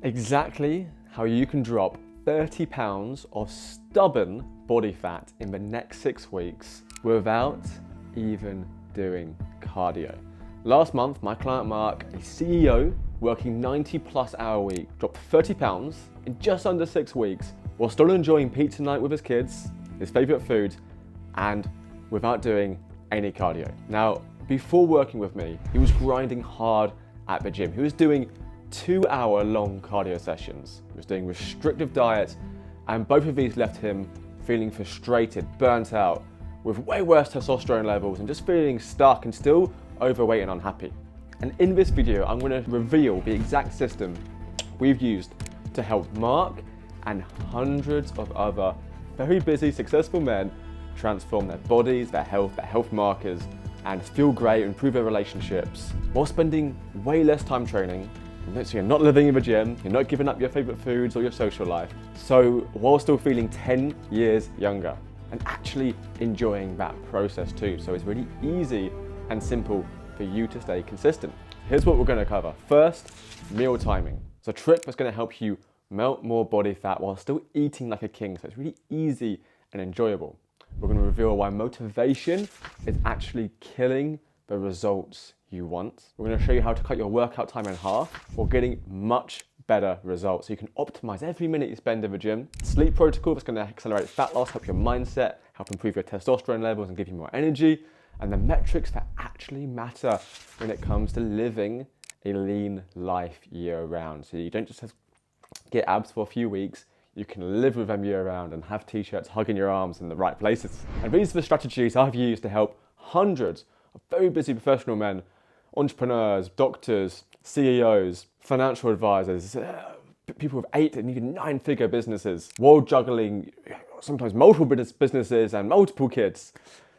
Exactly how you can drop 30 pounds of stubborn body fat in the next 6 weeks without even doing cardio. Last month, my client Mark, a CEO working 90+ hour week, dropped 30 pounds in just under 6 weeks while still enjoying pizza night with his kids, his favorite food, and without doing any cardio. Now, before working with me, he was grinding hard at the gym. He was doing 2-hour-long cardio sessions. He was doing restrictive diets, and both of these left him feeling frustrated, burnt out, with way worse testosterone levels and just feeling stuck and still overweight and unhappy. And in this video, I'm going to reveal the exact system we've used to help Mark and hundreds of other very busy, successful men transform their bodies, their health markers, and feel great, improve their relationships, while spending way less time training. So you're not living in the gym, you're not giving up your favorite foods or your social life, so while still feeling 10 years younger and actually enjoying that process too. So it's really easy and simple for you to stay consistent. Here's what we're going to cover. First, meal timing. It's a trick that's going to help you melt more body fat while still eating like a king, so it's really easy and enjoyable. We're going to reveal why motivation is actually killing the results you want. We're going to show you how to cut your workout time in half while getting much better results so you can optimize every minute you spend in the gym. Sleep protocol that's going to accelerate fat loss, help your mindset, help improve your testosterone levels and give you more energy. And the metrics that actually matter when it comes to living a lean life year round. So you don't just get abs for a few weeks, you can live with them year round and have t-shirts hugging your arms in the right places. And these are the strategies I've used to help hundreds of very busy professional men, entrepreneurs, doctors, CEOs, financial advisors, people with 8 and even 9-figure businesses, while juggling sometimes multiple businesses and multiple kids.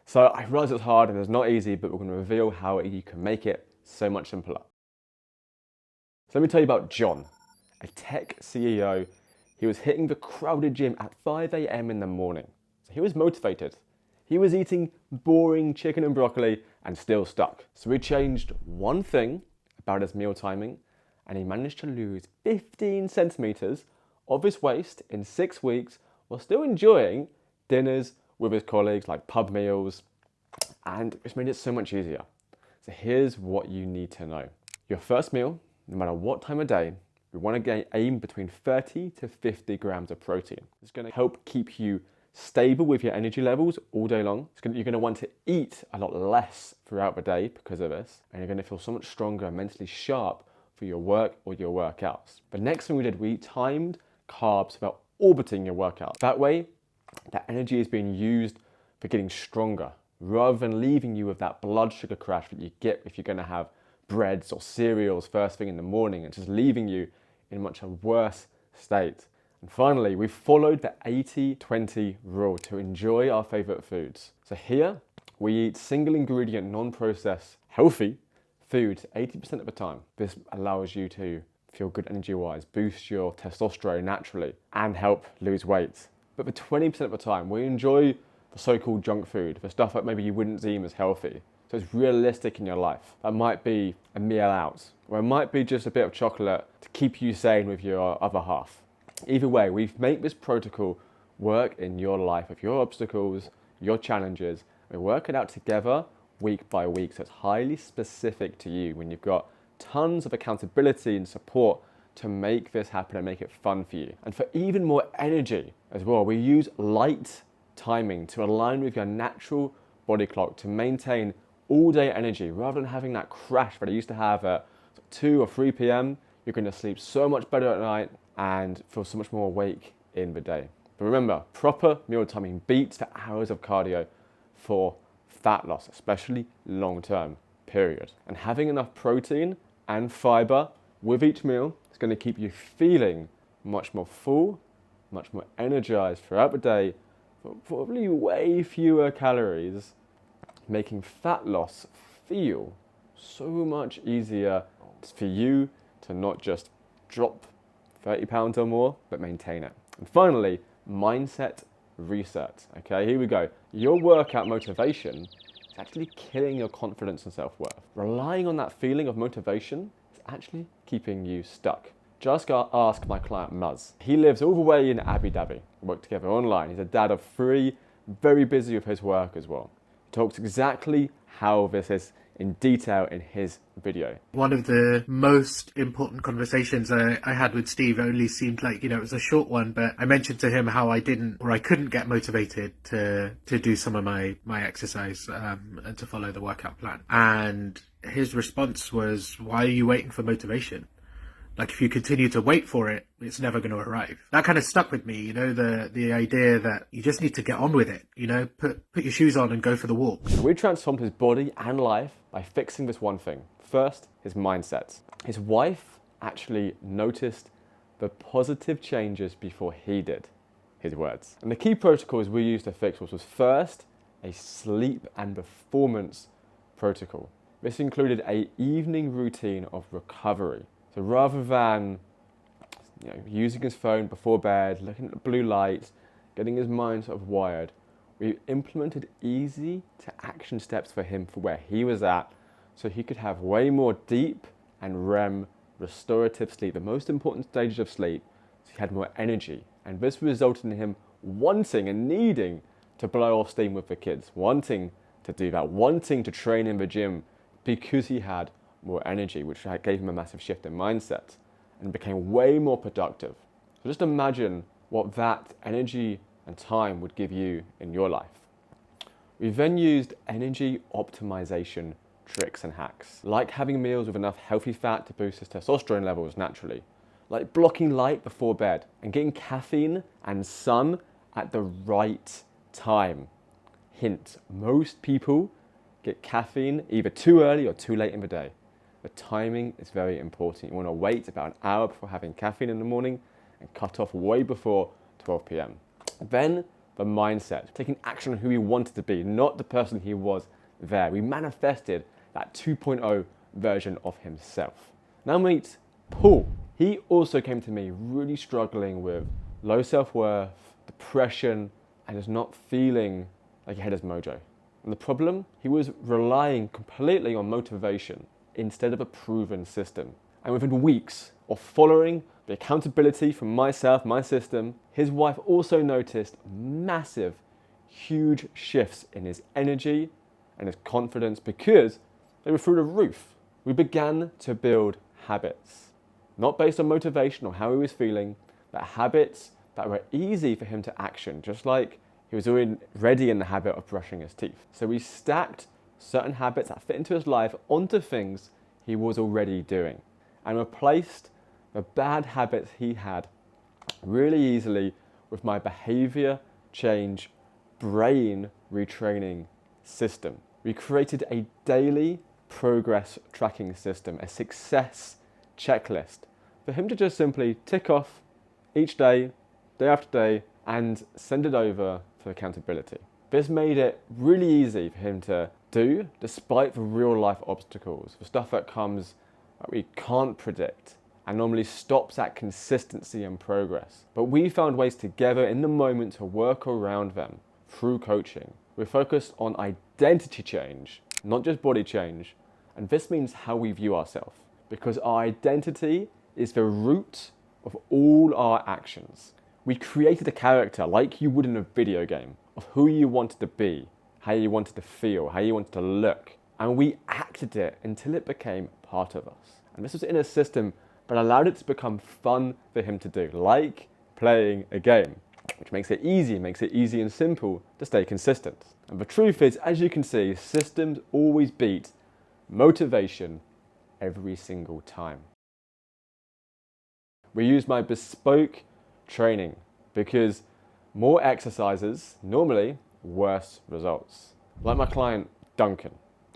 So I realize it's hard and it's not easy, but we're going to reveal how you can make it so much simpler. So let me tell you about John, a tech CEO. He was hitting the crowded gym at 5 a.m. in the morning. So he was motivated. He was eating boring chicken and broccoli and still stuck. So we changed one thing about his meal timing and he managed to lose 15 centimeters of his waist in 6 weeks while still enjoying dinners with his colleagues, like pub meals, and it's made it so much easier. So here's what you need to know. Your first meal, no matter what time of day, we want to aim between 30 to 50 grams of protein. It's going to help keep you stable with your energy levels all day long. You're going to want to eat a lot less throughout the day because of this, and you're going to feel so much stronger and mentally sharp for your work or your workouts. The next thing we did, we timed carbs about orbiting your workout. That way, that energy is being used for getting stronger rather than leaving you with that blood sugar crash that you get if you're going to have breads or cereals first thing in the morning and just leaving you in much a worse state. And finally, we followed the 80-20 rule to enjoy our favorite foods. So here, we eat single ingredient, non-processed, healthy foods 80% of the time. This allows you to feel good energy-wise, boost your testosterone naturally, and help lose weight. But for 20% of the time, we enjoy the so-called junk food, the stuff that maybe you wouldn't deem as healthy. So it's realistic in your life. That might be a meal out, or it might be just a bit of chocolate to keep you sane with your other half. Either way, we make this protocol work in your life, with your obstacles, your challenges. We work it out together week by week, so it's highly specific to you when you've got tons of accountability and support to make this happen and make it fun for you. And for even more energy as well, we use light timing to align with your natural body clock to maintain all-day energy rather than having that crash that I used to have at 2 or 3 p.m. You're going to sleep so much better at night and feel so much more awake in the day. But remember, proper meal timing beats the hours of cardio for fat loss, especially long-term, period. And having enough protein and fiber with each meal is going to keep you feeling much more full, much more energized throughout the day, for probably way fewer calories, making fat loss feel so much easier for you to not just drop 30 pounds or more, but maintain it. And finally, mindset reset. Okay, here we go. Your workout motivation is actually killing your confidence and self-worth. Relying on that feeling of motivation is actually keeping you stuck. Just ask my client Muzz. He lives all the way in Abu Dhabi. We work together online. He's a dad of 3, very busy with his work as well. He talks exactly how this is in detail in his video. One of the most important conversations I had with Steve only seemed like, it was a short one, but I mentioned to him how I couldn't get motivated to do some of my exercise and to follow the workout plan. And his response was, why are you waiting for motivation? Like, if you continue to wait for it, it's never going to arrive. That kind of stuck with me, the idea that you just need to get on with it, put your shoes on and go for the walk. We transformed his body and life by fixing this one thing. First, his mindset. His wife actually noticed the positive changes before he did, his words. And the key protocols we used to fix was first, a sleep and performance protocol. This included an evening routine of recovery. So rather than using his phone before bed, looking at the blue light, getting his mind sort of wired, we implemented easy to action steps for him for where he was at, so he could have way more deep and REM restorative sleep, the most important stages of sleep, so he had more energy. And this resulted in him wanting and needing to blow off steam with the kids, wanting to do that, wanting to train in the gym because he had more energy, which gave him a massive shift in mindset and became way more productive. So just imagine what that energy and time would give you in your life. We then used energy optimization tricks and hacks, like having meals with enough healthy fat to boost his testosterone levels naturally, like blocking light before bed and getting caffeine and sun at the right time. Hint, most people get caffeine either too early or too late in the day. The timing is very important. You want to wait about an hour before having caffeine in the morning and cut off way before 12 p.m. Then the mindset, taking action on who he wanted to be, not the person he was there. We manifested that 2.0 version of himself. Now meet Paul. He also came to me really struggling with low self-worth, depression, and just not feeling like he had his mojo. And the problem, he was relying completely on motivation instead of a proven system. And within weeks of following the accountability from myself, my system, his wife also noticed massive, huge shifts in his energy and his confidence because they were through the roof. We began to build habits, not based on motivation or how he was feeling, but habits that were easy for him to action, just like he was already in the habit of brushing his teeth. So we stacked certain habits that fit into his life onto things he was already doing and replaced the bad habits he had really easily with my behavior change brain retraining system. We created a daily progress tracking system, a success checklist for him to just simply tick off each day, day after day, and send it over for accountability. This made it really easy for him to do despite the real life obstacles, the stuff that comes that we can't predict and normally stops at consistency and progress. But we found ways together in the moment to work around them through coaching. We're focused on identity change, not just body change. And this means how we view ourselves, because our identity is the root of all our actions. We created a character like you would in a video game of who you wanted to be, how you wanted to feel, how you wanted to look. And we acted it until it became part of us. And this was in a system but allowed it to become fun for him to do, like playing a game, which makes it easy and simple to stay consistent. And the truth is, as you can see, systems always beat motivation every single time. We use my bespoke training because more exercises, normally worse results. Like my client, Duncan,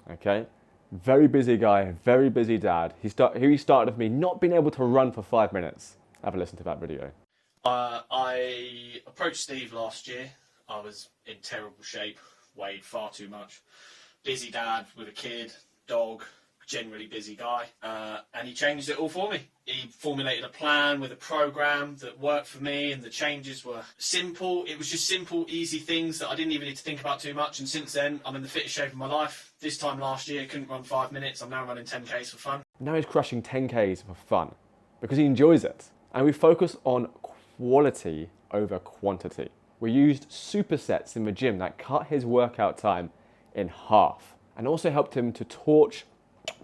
okay? Very busy guy, very busy dad. He started with me not being able to run for 5 minutes. Have a listen to that video. I approached Steve last year. I was in terrible shape, weighed far too much. Busy dad with a kid, dog, generally busy guy. And he changed it all for me. He formulated a plan with a program that worked for me, and the changes were simple. It was just simple, easy things that I didn't even need to think about too much. And since then, I'm in the fittest shape of my life. This time last year, I couldn't run 5 minutes. I'm now running 10Ks for fun. Now he's crushing 10Ks for fun. because he enjoys it. And we focus on quality over quantity. We used supersets in the gym that cut his workout time in half and also helped him to torch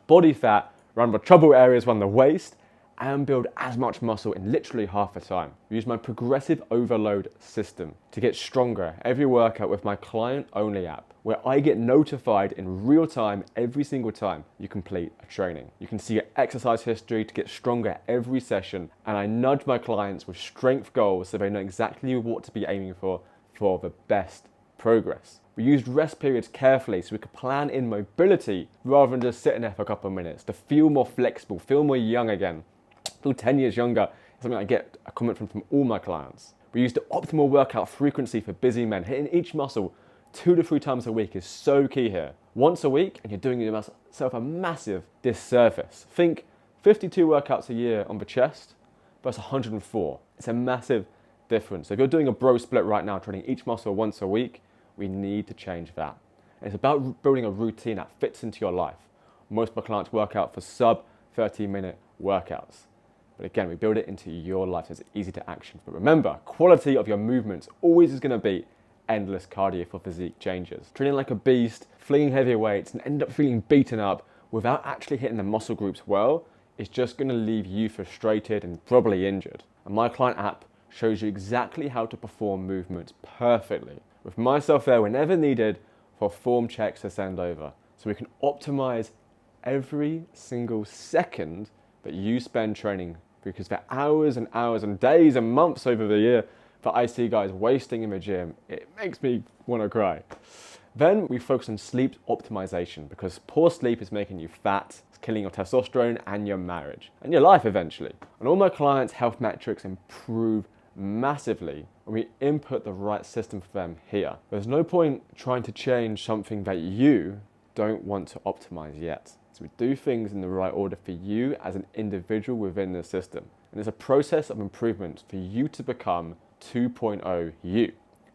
body fat around the trouble areas around the waist and build as much muscle in literally half the time. We use my progressive overload system to get stronger every workout with my client-only app, where I get notified in real time every single time you complete a training. You can see your exercise history to get stronger every session, and I nudge my clients with strength goals so they know exactly what to be aiming for the best progress. We used rest periods carefully so we could plan in mobility rather than just sitting there for a couple of minutes to feel more flexible, feel more young again. Feel 10 years younger is something I get a comment from all my clients. We used the optimal workout frequency for busy men. Hitting each muscle 2 to 3 times a week is so key here. Once a week and you're doing yourself a massive disservice. Think 52 workouts a year on the chest versus 104. It's a massive difference. So if you're doing a bro split right now, training each muscle once a week, we need to change that. And it's about building a routine that fits into your life. Most of my clients work out for sub 30-minute workouts. But again, we build it into your life so it's easy to action. But remember, quality of your movements always is going to be endless cardio for physique changes. Training like a beast, flinging heavier weights, and end up feeling beaten up without actually hitting the muscle groups well is just going to leave you frustrated and probably injured. And my client app shows you exactly how to perform movements perfectly, with myself there whenever needed for form checks to send over. So we can optimize every single second that you spend training, because for hours and hours and days and months over the year that I see guys wasting in the gym, it makes me want to cry. Then we focus on sleep optimization, because poor sleep is making you fat, it's killing your testosterone and your marriage and your life eventually. And all my clients' health metrics improve massively when we input the right system for them here. There's no point trying to change something that you don't want to optimize yet. So we do things in the right order for you as an individual within the system. And it's a process of improvement for you to become 2.0 you.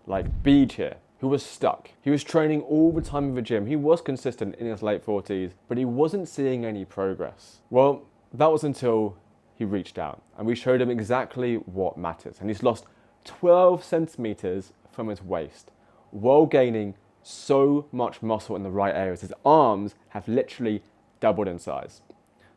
Like Beej here, who was stuck. He was training all the time in the gym. He was consistent in his late 40s, but he wasn't seeing any progress. Well, that was until he reached out and we showed him exactly what matters. And he's lost 12 centimeters from his waist while gaining so much muscle in the right areas. His arms have literally doubled in size.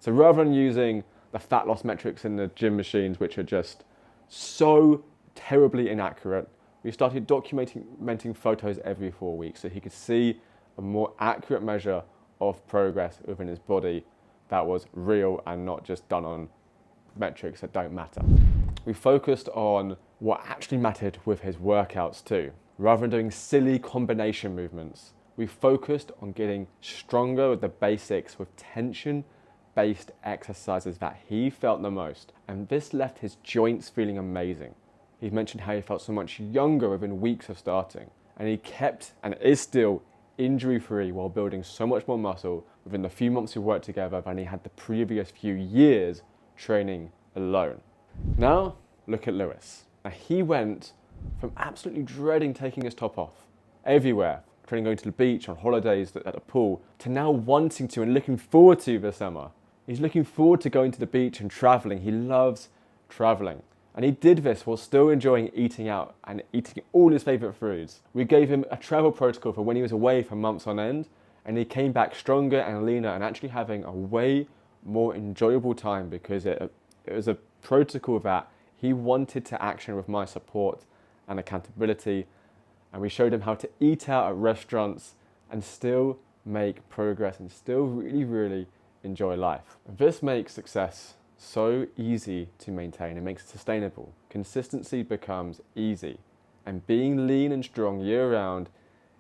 So rather than using the fat loss metrics in the gym machines, which are just so terribly inaccurate, we started documenting photos every 4 weeks so he could see a more accurate measure of progress within his body that was real and not just done on metrics that don't matter. We focused on what actually mattered with his workouts too. Rather than doing silly combination movements, we focused on getting stronger with the basics with tension-based exercises that he felt the most. And this left his joints feeling amazing. He mentioned how he felt so much younger within weeks of starting. And he kept and is still injury-free while building so much more muscle within the few months we worked together than he had the previous few years training alone. Now, look at Lewis. Now, he went from absolutely dreading taking his top off everywhere, training going to the beach, on holidays, at the pool, to now wanting to and looking forward to this summer. He's looking forward to going to the beach and traveling. He loves traveling. And he did this while still enjoying eating out and eating all his favorite foods. We gave him a travel protocol for when he was away for months on end, and he came back stronger and leaner and actually having a way more enjoyable time, because it was a protocol that he wanted to action with my support and accountability. And we showed him how to eat out at restaurants and still make progress and still really, really enjoy life. This makes success so easy to maintain. It makes it sustainable. Consistency becomes easy. And being lean and strong year round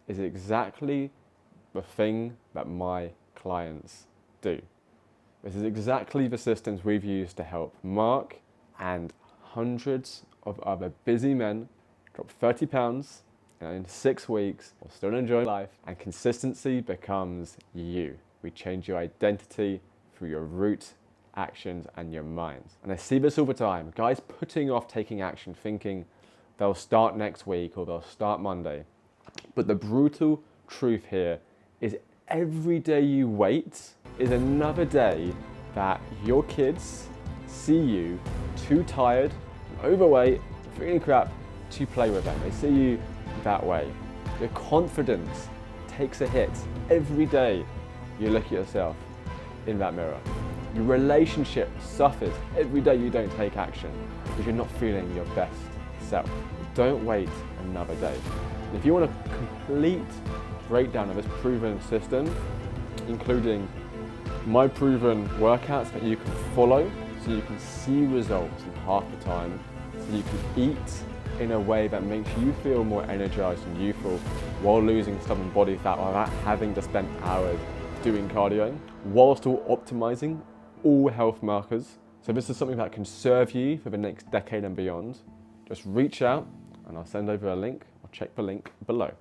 is exactly the thing that my clients do. This is exactly the systems we've used to help Mark and hundreds of other busy men drop 30 pounds in 6 weeks while still enjoying life. And consistency becomes you. We change your identity through your root actions and your minds. And I see this all the time. Guys putting off taking action, thinking they'll start next week or they'll start Monday. But the brutal truth here is every day you wait is another day that your kids see you too tired, overweight, feeling crap to play with them. They see you that way. Your confidence takes a hit every day you look at yourself in that mirror. Your relationship suffers every day you don't take action because you're not feeling your best self. Don't wait another day. And if you want a complete breakdown of this proven system, including my proven workouts that you can follow so you can see results in half the time, so you can eat in a way that makes you feel more energized and youthful while losing stubborn body fat without having to spend hours doing cardio, while still optimizing all health markers. So this is something that can serve you for the next decade and beyond. Just reach out and I'll send over a link or check the link below.